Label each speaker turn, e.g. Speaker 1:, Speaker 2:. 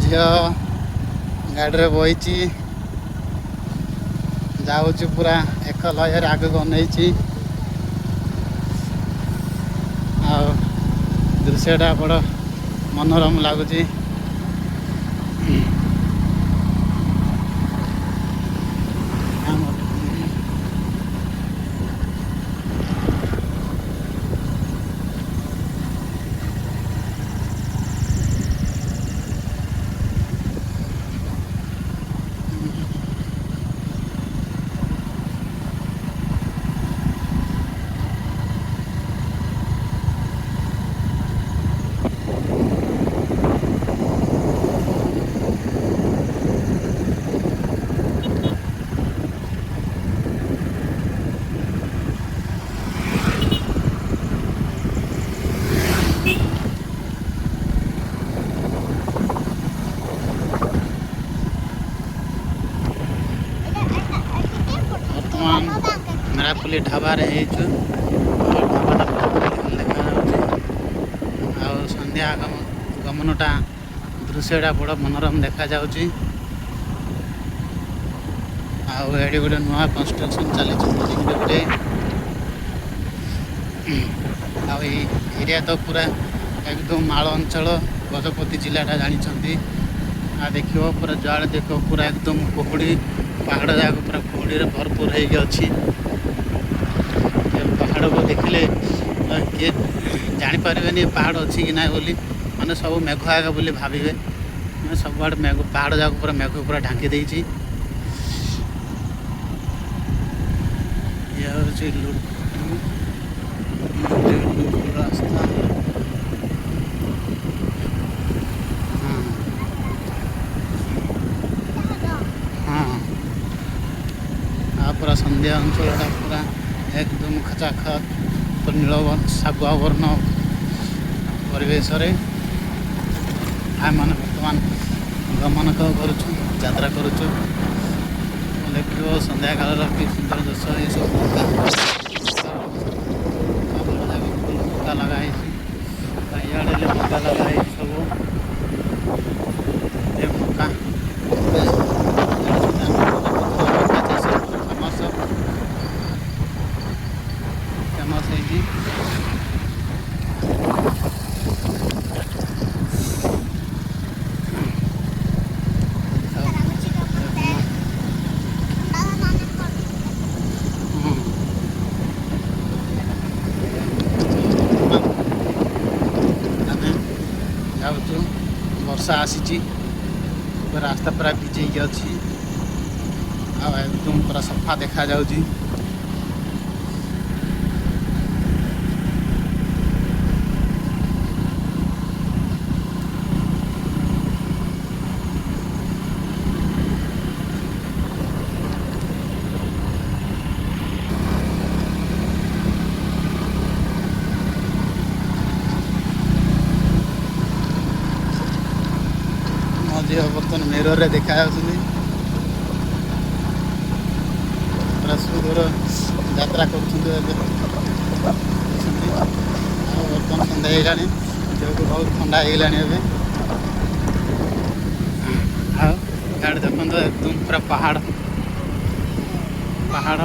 Speaker 1: झील गाड़ी बही जाऊँ पूरा एक लय आग को नहीं दृश्यटा बड़ मनोरम लगुच। मेरापुली ढाबा संध्या गमनटा दृश्यटा बड़ मनोरम देखा जाउची। एडी गोटे नुआ कंस्ट्रक्शन चली गोटे एरिया तो पूरा एकदम माल अंचल गजपति जिलाटा जानी देखो पूरा जुआड़े देख पूरा एकदम कुहुड़ी पहाड़ जाक पूरा कुहुड़ी भरपूर होगी। पहाड़ को देखिले किए जापारे पहाड़ अच्छी कि ना बोली मैंने सब मेघ आएगा बोली भावे मैंने सब आड़े मेघ पहाड़ जाक पूरा मेघ पूरा ढांकी देती। यह रास्ता पूरा संध्या अंचल पूरा एकदम खचाखच नील शागुआ वर्ण परिवेश आम बर्तमान गमन करुचु यात्रा करुचु। देखो संध्या काल कि सुंदर दृश्य ये सब मक्का लगाई चारिड़े मक्का लगाई सब मक्का फेमस है। वर्षा आसी रास्ता पूरा भिजे अच्छी एकदम पूरा सफा देखा जाउची। बर्तन मिरर रे देखा पूरा सुदूर यात्रा कर बर्तन सन्ध्या जो बहुत ठंडा होगा गाड़ी देखो एकदम पूरा पहाड़ पहाड़